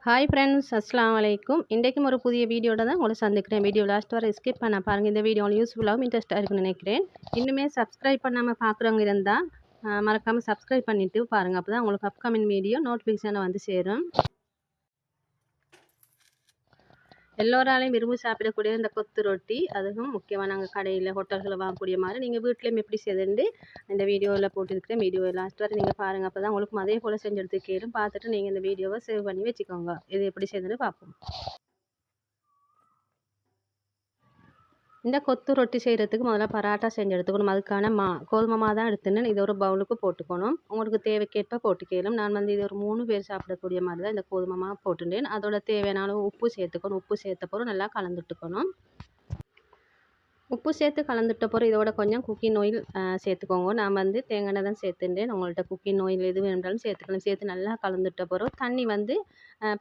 Hi friends, அஸ்ஸலாமு அலைக்கும். இன்றைக்கும் ஒரு புதிய வீடியோட தான் உங்களை சந்திக்கிறேன். வீடியோ லாஸ்ட் வரை ஸ்கிப் பண்ண பாருங்கள். இந்த வீடியோ உங்களுக்கு யூஸ்ஃபுல்லாகவும் இன்ட்ரெஸ்ட்டாக இருக்குன்னு நினைக்கிறேன். இன்னுமே சப்ஸ்கிரைப் பண்ணாமல் பார்க்குறவங்க இருந்தால் மறக்காமல் சப்ஸ்கிரைப் பண்ணிவிட்டு பாருங்கள். அப்போ தான் உங்களுக்கு அப்கமிங் வீடியோ நோட்டிஃபிகேஷனை வந்து சேரும். எல்லோராலையும் விரும்பி சாப்பிடக்கூடிய இந்த கொத்து ரொட்டி, அதுவும் முக்கியமாக நாங்கள் கடையில் ஹோட்டல்களில் வாங்கக்கூடிய மாதிரி நீங்கள் வீட்லேயும் எப்படி செய்துண்டு இந்த வீடியோவில் போட்டுருக்கிறேன். வீடியோ லாஸ்ட் வரை நீங்கள் பாருங்கள். அப்போ தான் உங்களுக்கு அதே போல் செஞ்சு எடுத்து கேளும் பார்த்துட்டு நீங்கள் இந்த வீடியோவை சேவ் பண்ணி வச்சுக்கோங்க. இது எப்படி செய்யுதுன்னு பார்ப்போம். இந்த கொத்து ரொட்டி செய்கிறதுக்கு முதல்ல பராட்டா செஞ்சு எடுத்துக்கணும். அதுக்கான கோதுமை மாவு தான் எடுத்துன்னு இதை ஒரு பவுலுக்கு போட்டுக்கணும். உங்களுக்கு தேவைக்கேற்ப போட்டுக்கலாம். நான் வந்து இது ஒரு 3 பேர் சாப்பிடக்கூடிய மாதிரி தான் இந்த கோதுமை மாவு போட்டுட்டேன். அதோட தேவையான அளவு உப்பு சேர்த்துக்கணும். உப்பு சேர்த்த பிறகு நல்லா கலந்துட்டுக்கணும். உப்பு சேர்த்து கலந்துட்ட பிறகு இதோட கொஞ்சம் குக்கிங் ஆயில் சேர்த்துக்கோங்க. நான் வந்து தேங்காய் எண்ணெய் தான் சேர்த்துட்டேன். உங்கள்கிட்ட குக்கிங் ஆயில் எது வேணும்னாலும் சேர்த்துக்கலாம். சேர்த்து நல்லா கலந்துட்ட பிறகு தண்ணி வந்து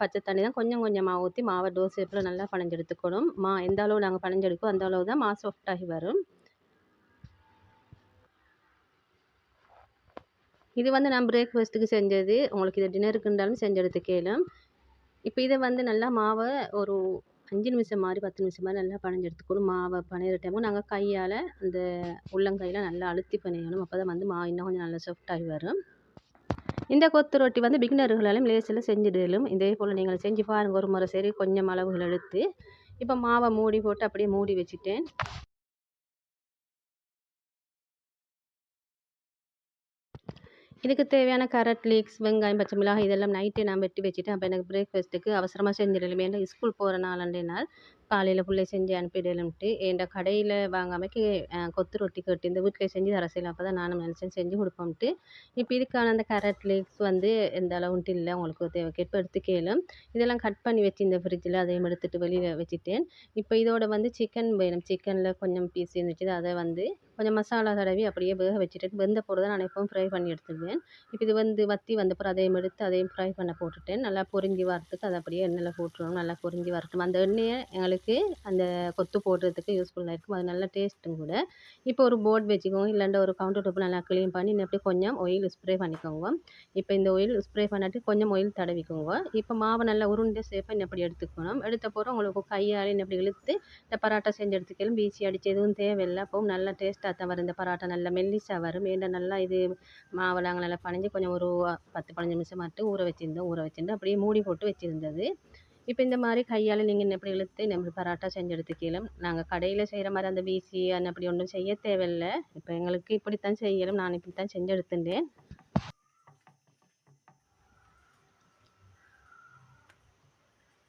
பச்சை தண்ணி தான் கொஞ்சம் கொஞ்சமாக ஊற்றி மாவை டோஸ் ஷேப்பில் நல்லா பனைஞ்செடுத்துக்கணும். எந்த அளவு நாங்கள் பனைஞ்செடுக்கோ அந்த அளவு தான் சாஃப்டாகி வரும். இது வந்து நான் பிரேக்ஃபாஸ்ட்டுக்கு செஞ்சது. உங்களுக்கு இது டின்னருக்கு இருந்தாலும் செஞ்சு எடுத்துக்கலாம். இப்போ இதை வந்து நல்லா மாவை ஒரு 5 நிமிஷம் மாதிரி 10 நிமிஷம் மாதிரி நல்லா பனைஞ்சு எடுத்துக்கணும். மாவை பனையிற டைமும் நாங்கள் கையால் அந்த உள்ளங்கையில் நல்லா அழுத்தி பனையணும். அப்போ தான் வந்து இன்னும் கொஞ்சம் நல்லா சாஃப்டாகி வரும். இந்த கொத்து ரொட்டி வந்து பிகினர்களாலும் லேசில் செஞ்சிடலும். இதே போல் நீங்கள் செஞ்சு பாருங்கள். ஒரு முறை சரி கொஞ்சம் அளவுகள் எடுத்து இப்போ மாவை மூடி போட்டு அப்படியே மூடி வச்சுட்டேன். இதுக்கு தேவையான கேரட் லீக்ஸ், வெங்காயம், பச்சை மிளகாய் இதெல்லாம் நைட்டே நான் வெட்டி வச்சுட்டேன். அப்போ எனக்கு பிரேக்ஃபாஸ்ட்டுக்கு அவசரமாக செஞ்சிடலுமே. ஏன்னா ஸ்கூல் போகிற நாள் காலையில் ஃபுல்லே செஞ்சு அனுப்பிடலும்ட்டு என்கிட்ட கடையில் வாங்காமைக்கு கொத்து ரொட்டி கட்டி இந்த வீட்டில் செஞ்சு தர செய்யலாம். அப்போ தான் நானும் நினச்சேன் செஞ்சு கொடுப்போம்ட்டு. இப்போ இதுக்கான அந்த கேரட் லீக்ஸ் வந்து எந்த அளவுன்ட்டு இல்லை, உங்களுக்கு தேவைக்கேற்ப எடுத்துக்கலாம். இதெல்லாம் கட் பண்ணி வச்சு இந்த ஃப்ரிட்ஜில் அதையும் எடுத்துகிட்டு வெளியில் வச்சுட்டேன். இப்போ இதோட வந்து சிக்கன் வேணும். சிக்கனில் கொஞ்சம் பீஸ் இருந்துச்சு. அதை வந்து கொஞ்சம் மசாலா தடவி அப்படியே வேக வச்சுட்டு வெந்த பொருள் தான் நான் எப்பவும் ஃப்ரை பண்ணி எடுத்துக்குவேன். இப்போ இது வந்து வற்றி வந்த அப்புறம் அதையும் எடுத்து அதையும் ஃப்ரை பண்ண போட்டுட்டேன். நல்லா பொரிஞ்சு வரத்துக்கு அதை அப்படியே எண்ணெயில் போட்டுருவோம். நல்லா பொரிஞ்சு வரட்டும். அந்த எண்ணெயை எங்களுக்கு அந்த கொத்து போடுறதுக்கு யூஸ்ஃபுல்லாக இருக்கும். அது நல்ல டேஸ்ட்டும் கூட. இப்போ ஒரு போர்ட் வச்சுக்கோங்க. இல்லாண்ட ஒரு கவுண்டர் டாப் நல்லா க்ளீன் பண்ணி அப்படி கொஞ்சம் ஆயில் ஸ்ப்ரே பண்ணிக்கோங்க. இப்போ இந்த ஆயில் ஸ்ப்ரே பண்ணிட்டு கொஞ்சம் ஆயில் தடவிக்கோங்க. இப்போ மாவை நல்லா உருண்டை ஷேப்பாக இப்படி எடுத்துக்கணும். எடுத்த பிறகு உங்களுக்கு கையால் இப்படி இழுத்து இந்த பராட்டா செஞ்சு எடுத்துக்கலாம். வீசி அடித்து எதுவும் தேவையில்லை. அப்பவும் நல்லா டேஸ்ட்டாக தான் வரும். இந்த பராட்டா நல்லா மெல்லிசாக வரும். ஏன்னா நல்லா இது மாவை நாங்கள் நல்லா பனைஞ்சு கொஞ்சம் ஒரு 10-15 நிமிஷம் மட்டும் ஊற வச்சுருந்து அப்படியே மூடி போட்டு வச்சுருந்தது. இப்போ இந்த மாதிரி கையால் நீங்கள் எப்படி இழுத்து நம்ம பராட்டா செஞ்சு எடுத்துக்கலாம். நாங்கள் கடையில் செய்கிற மாதிரி அந்த வீசி அப்படி ஒன்றும் செய்ய தேவையில்லை. இப்போ எங்களுக்கு இப்படித்தான் செய்யலாம். நான் இப்படி தான் செஞ்சு எடுத்துட்டேன்.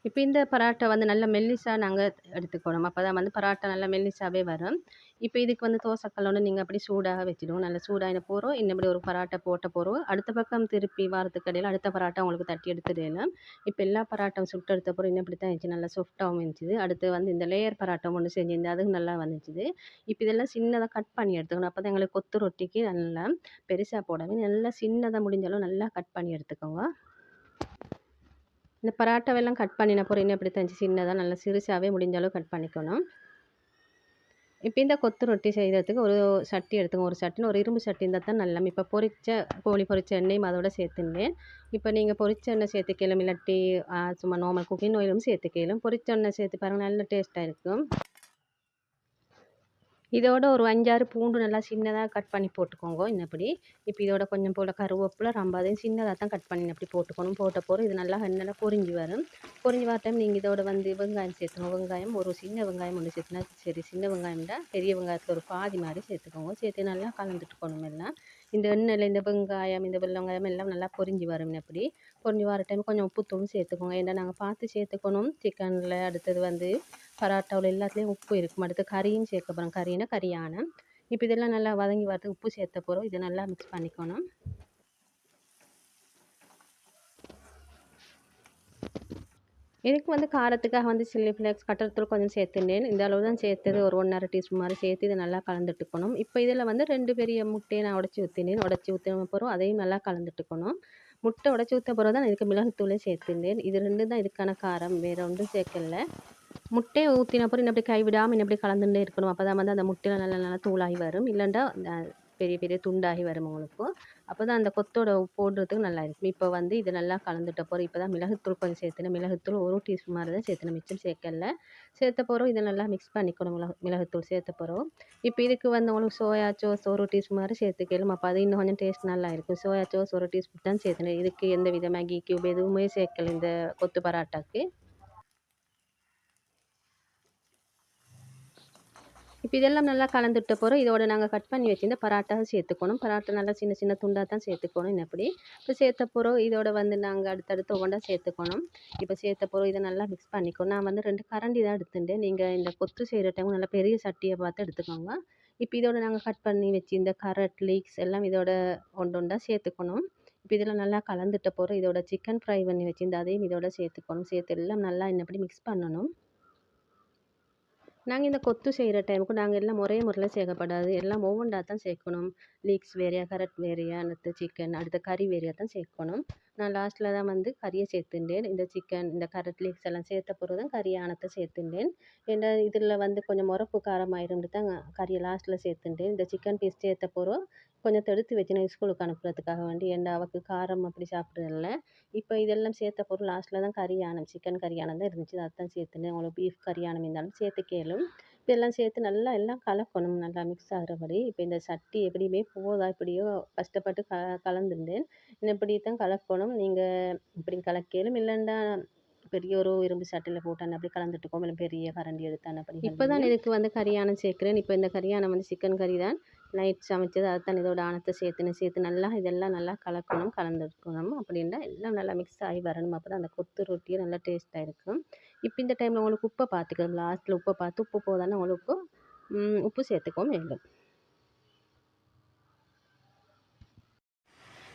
இப்போ இந்த பராட்டா வந்து நல்லா மெல்லிசாக நாங்கள் எடுத்துக்கணும். அப்போ தான் வந்து பராட்டா நல்லா மெல்லிசாவே வரும். இப்போ இதுக்கு வந்து தோசைக்கல் ஒன்று நீங்கள் அப்படி சூடாக வச்சுடுவோம். நல்லா சூடாகின போகிறோம் இப்படி ஒரு பராட்டா போட்ட போகிறோம். அடுத்த பக்கம் திருப்பி வாரத்துக்கு இடையில அடுத்த பராட்டா உங்களுக்கு தட்டி எடுத்துடலாம். இப்போ எல்லா பராட்டாவும் சுட்டு எடுத்த போகிறோம். இப்படி தான் இருந்துச்சு. நல்லா சாஃப்டாகவும் இருந்துச்சு. அடுத்து வந்து இந்த லேயர் பராட்டா ஒன்று செஞ்சிருந்தேன். அதுவும் நல்லா வந்துச்சுது. இப்போ இதெல்லாம் சின்னதாக கட் பண்ணி எடுத்துக்கணும். அப்போ தான் எங்களுக்கு கொத்து ரொட்டிக்கு நல்லா பெருசாக போடாமல் நல்லா சின்னதாக முடிஞ்சாலும் நல்லா கட் பண்ணி எடுத்துக்கோங்க. இந்த பராட்டாவெல்லாம் கட் பண்ணின பொரின்னு எப்படி தந்துச்சு சின்னதாக நல்லா சிறுசாகவே முடிஞ்ச அளவு கட் பண்ணிக்கணும். இப்போ இந்த கொத்து ரொட்டி செய்கிறதுக்கு ஒரு சட்டி எடுத்துங்க. ஒரு சட்டின்னு ஒரு இரும்பு சட்டி இருந்தால் தான் நல்லா. இப்போ கோழி பொரிச்ச எண்ணெயும் அதோட சேர்த்துனேன். இப்போ நீங்கள் பொரிச்ச எண்ணெய் சேர்த்துக்கலாம். இல்லாட்டி சும்மா நார்மல் குக்கிங் ஆயிலும் சேர்த்துக்கலாம். பொரிச்ச எண்ணெய் சேர்த்து பாருங்கள் நல்ல டேஸ்ட்டாக இருக்கும். இதோட ஒரு 5-6 பூண்டு நல்லா சின்னதாக கட் பண்ணி போட்டுக்கோங்க. இன்னப்படி இப்போ இதோட கொஞ்சம் போல் கருவேப்பிலை அதையும் சின்னதாக தான் கட் பண்ணி அப்படி போட்டுக்கணும். போட்ட போகிற இது நல்லா எண்ணெயில் பொரிஞ்சு வரும். பொரிஞ்சு வர டைம் நீங்கள் இதோட வந்து வெங்காயம் சேர்த்துக்கணும். வெங்காயம் ஒரு சின்ன வெங்காயம் ஒன்று சேர்த்துனா சரி. சின்ன வெங்காயம்டா பெரிய வெங்காயத்தில் ஒரு பாதி மாதிரி சேர்த்துக்கோங்க. சேர்த்து நல்லா கலந்துட்டுக்கணும் எல்லாம். இந்த எண்ணெயில் இந்த வெங்காயம் இந்த வெங்காயம் எல்லாம் நல்லா பொரிஞ்சு வரும். அப்படி பொரிஞ்சு வர டைம் கொஞ்சம் உப்புத்தூள் சேர்த்துக்கோங்க. ஏன்னா நாங்கள் பார்த்து சேர்த்துக்கணும். சிக்கனில் அடுத்தது வந்து பராட்டாவில் எல்லாத்துலேயும் உப்பு இருக்கும். அடுத்து கறியும் சேர்க்க போகிறோம். கறினா கறியான இப்போ இதெல்லாம் நல்லா வதங்கி வரது உப்பு சேர்த்த போகிறோம். இதை நல்லா மிக்ஸ் பண்ணிக்கணும். இதுக்கு வந்து காரத்துக்காக வந்து சில்லி ஃப்ளேக்ஸ் கட்டரத்தூள் கொஞ்சம் சேர்த்துட்டேன். இந்த அளவு தான் சேர்த்தது. ஒரு 1½ டீஸ்பூன் மாதிரி சேர்த்து இதை நல்லா கலந்துட்டுக்கணும். இப்போ இதில் வந்து 2 பெரிய முட்டையை நான் உடச்சி ஊற்றினேன். உடச்சி ஊற்றின போகிறோம் அதையும் நல்லா கலந்துட்டுக்கணும். முட்டை உடச்சி ஊற்ற போகிறோம் தான் இதுக்கு மிளகுத்தூளே சேர்த்துட்டேன். இது 2 தான் இதுக்கான காரம், வேறு ஒன்றும் சேர்க்கல. முட்டையை ஊற்றின அப்புறம் அப்படி கைவிடாமல் அப்படி கலந்துட்டே இருக்கணும். அப்போ தான் வந்து அந்த முட்டையில் நல்லா நல்லா தூளாகி வரும். இல்லைண்டா பெரிய பெரிய துண்டாகி வரும் உங்களுக்கு. அப்போ தான் அந்த கொத்தோட போடுறதுக்கு நல்லா இருக்கும். இப்போ வந்து இது நல்லா கலந்துட்ட போகிறோம். இப்போ தான் மிளகுத்தூள் கொஞ்சம் சேர்த்துனேன். மிளகுத்தூள் 1 டீஸ்பூன் மாதிரி தான் சேர்த்துனேன், மிச்சம் சேர்க்கல. சேர்த்த போகிறோம் இதை நல்லா மிக்ஸ் பண்ணிக்கணும். மிளகுத்தூள் சேர்த்த போகிறோம். இப்போ இதுக்கு வந்து உங்களுக்கு சோயா சாஸ் 1 டீஸ்பூன் மாதிரி சேர்த்துக்கலாம். அப்போ அது இன்னும் கொஞ்சம் டேஸ்ட் நல்லா இருக்கும். சோயா சாஸ் 1 டீஸ்பூன் தான் சேர்த்துனேன். இதுக்கு எந்த வித மேகி கியூப் எதுவுமே சேர்க்கல இந்த கொத்து பராட்டாக்கு. இப்போ இதெல்லாம் நல்லா கலந்துட்ட போகிறோம். இதோட நாங்கள் கட் பண்ணி வச்சிருந்த பராட்டாவை சேர்த்துக்கணும். பராட்டா நல்லா சின்ன சின்ன துண்டாக தான் சேர்த்துக்கணும் இப்படி. இப்போ சேர்த்த போகிறோம் இதோட வந்து நாங்கள் அடுத்தடுத்து ஒவ்வொன்றா சேர்த்துக்கணும். இப்போ சேர்த்த போகிறோம் இதை நல்லா மிக்ஸ் பண்ணிக்கணும். நான் வந்து 2 கரண்டி தான் எடுத்துட்டேன். நீங்கள் இந்த கொத்து செய்கிற டைம் நல்லா பெரிய சட்டியை பார்த்து எடுத்துக்கோங்க. இப்போ இதோட நாங்கள் கட் பண்ணி வச்சு இந்த கரட் லீக்ஸ் எல்லாம் இதோட ஒன்றா சேர்த்துக்கணும். இப்போ இதெல்லாம் நல்லா கலந்துட்ட போகிறோம். இதோட சிக்கன் ஃப்ரை பண்ணி வச்சிருந்த அதையும் இதோட சேர்த்துக்கணும். சேர்த்து எல்லாம் நல்லா இன்னப்படி மிக்ஸ் பண்ணணும். நாங்கள் இந்த கொத்து செய்கிற டைமுக்கு நாங்கள் எல்லாம் ஒரே முறையில் சேர்க்கப்படாது. எல்லாம் ஒவ்வொன்றா தான் சேர்க்கணும். லீக்ஸ் வேறையா, கரட் வேறையா, அடுத்து சிக்கன், அடுத்து கறி வேறையா தான் சேர்க்கணும். நான் லாஸ்ட்டில் தான் வந்து கறியை சேர்த்துட்டேன். இந்த சிக்கன், இந்த கரட் லீக்ஸ் எல்லாம் சேர்த்த பிறகு தான் கறி ஆனத்தை சேர்த்துட்டேன். ஏன்னா இதில் வந்து கொஞ்சம் முறப்பு காரம் ஆயிருந்து தான் கறியை லாஸ்ட்டில் சேர்த்துட்டேன். இந்த சிக்கன் பீஸ் சேர்த்த பிறகு கொஞ்சம் எடுத்து வச்சு நான் ஸ்கூலுக்கு அனுப்புறதுக்காக வேண்டி. ஏன்னா அவൾക്ക് காரம் அப்படி சாப்பிட்றதில்ல. இப்போ இதெல்லாம் சேர்த்த பொருள் லாஸ்ட்டில் தான் கறியானம், சிக்கன் கறியானம் தான் இருந்துச்சு. அதான் சேர்த்துனேன். உங்களுக்கு பீஃப் கறியானம் இருந்தாலும் சேர்த்து கேளும். இதெல்லாம் சேர்த்து நல்லா எல்லாம் கலக்கணும். நல்லா மிக்ஸ் ஆகுறபடி. இப்போ இந்த சட்டி எப்படியுமே போதா இப்படியோ கஷ்டப்பட்டு கலந்துட்டேன். இப்படி தான் கலக்கணும். நீங்கள் இப்படி கலக்கலும் இல்லைண்டா பெரிய ஒரு இரும்பு சட்டியில் போட்டான் அப்படி கலந்துட்டுக்கோம். இல்லை பெரிய கரண்டி எடுத்தான் அப்படி. இப்போ தான் இதுக்கு வந்து கறியானம் சேர்க்குறேன். இப்போ இந்த கறியானம் வந்து சிக்கன் கறி தான் நைட் சமைச்சது. அதுதான் இதோட ஆனத்தை சேர்த்து நல்லா இதெல்லாம் நல்லா கலக்கணும், கலந்துக்கணும். அப்படின்னா எல்லாம் நல்லா மிக்ஸ் ஆகி வரணும். அப்போ தான் அந்த கொத்து ரொட்டியும் நல்லா டேஸ்ட்டாக இருக்கும். இப்போ இந்த டைமில் உங்களுக்கு உப்பை பார்த்துக்கணும். லாஸ்ட்டில் உப்பை பார்த்து உப்பு போதானே உங்களுக்கு உப்பு சேர்த்துக்கவும் வேண்டும்.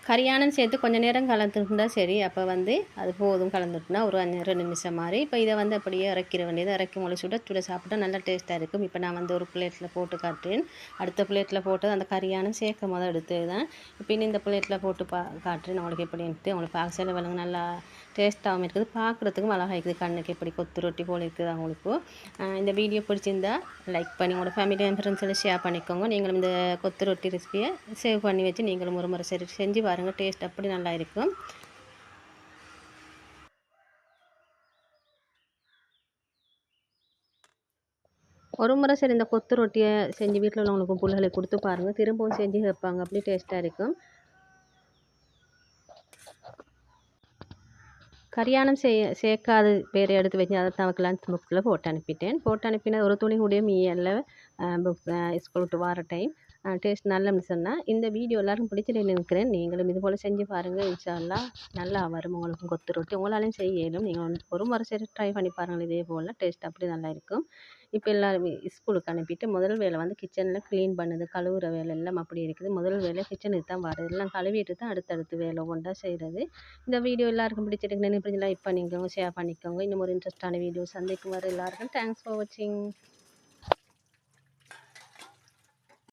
கறியானம் சேர்த்து கொஞ்சம் நேரம் கலந்துருந்தா சரி. அப்போ வந்து அது போதும் கலந்துட்டுனா ஒரு 2 நிமிஷம் மாதிரி. இப்போ இதை வந்து அப்படியே இறக்கிற வேண்டியது. இறக்கி உங்களுக்கு சுட சுட சாப்பிட்டா நல்லா டேஸ்ட்டாக இருக்கும். இப்போ நான் வந்து ஒரு பிளேட்டில் போட்டு காட்டுறேன். அடுத்த பிளேட்டில் போட்டு அந்த கறியானம் சேர்க்கும் போது எடுத்து தான் இப்போ இன்னும் இந்த பிளேட்டில் போட்டு காட்டுறேன் உங்களுக்கு எப்படின்ட்டு. உங்களுக்கு பார்க்க சில விலங்கு நல்லா டேஸ்ட்டாகவும் இருக்குது, பார்க்குறதுக்கும் அழகாக இருக்குது. கண்ணுக்கு எப்படி கொத்து ரொட்டி போல் இருக்குது அவங்களுக்கு. இந்த வீடியோ பிடிச்சிருந்தா லைக் பண்ணி உங்களோட ஃபேமிலி அண்ட் ஃப்ரெண்ட்ஸில் ஷேர் பண்ணிக்கோங்க. நீங்களும் இந்த கொத்து ரொட்டி ரெசிபியை சேவ் பண்ணி வச்சு நீங்களும் ஒரு முறை செஞ்சு பாருங்கள். டேஸ்ட் அப்படி நல்லா இருக்கும். ஒரு முறை சரி இந்த கொத்து ரொட்டியை செஞ்சு வீட்டில் உள்ளவங்களுக்கும் பிள்ளைகளுக்கு கொடுத்து பாருங்கள். திரும்பவும் செஞ்சு வைப்பாங்க. அப்படி டேஸ்ட்டாக இருக்கும். கறியானம் சேர்க்காது வேறு எடுத்து வச்சு அதை தான் லஞ்ச் பாக்ஸில் போட்டு அனுப்பிட்டேன். போட்டு அனுப்பினா ஒரு துணி கூடயே மீயல்ல ஸ்கூல் விட்டு வர டைம். டேஸ்ட் நல்லன்னு சொன்னால் இந்த வீடியோ எல்லாருக்கும் பிடிச்சிருன்னு நினைக்கிறேன். நீங்களும் இது போல் செஞ்சு பாருங்கள். இன்ஷா அல்லாஹ் நல்லா வரும் உங்களுக்கு கொத்து ரொட்டி. உங்களாலையும் செய்ய இயலும். நீங்கள் ஒரு முறை சரி ட்ரை பண்ணி பாருங்கள். இதே போல் டேஸ்ட் அப்படி நல்லா இருக்கும். இப்போ எல்லாரும் ஸ்கூலுக்கு அனுப்பிட்டு முதல் வேலை வந்து கிச்சனில் க்ளீன் பண்ணுது, கழுவுற வேலை எல்லாம் அப்படி இருக்குது. முதல் வேலை கிச்சனுக்கு தான் வருது. எல்லாம் கழுவிட்டு தான் அடுத்தடுத்து வேலை ஒவ்வொன்றா செய்கிறது. இந்த வீடியோ எல்லாருக்கும் பிடிச்சிருக்குன்னு லைக் பண்ணிக்கோங்க, ஷேர் பண்ணிக்கோங்க. இன்னும் ஒரு இன்ட்ரெஸ்டான வீடியோ சந்திக்கும் வரை எல்லாருக்கும் தேங்க்ஸ் ஃபார் வாட்சிங்.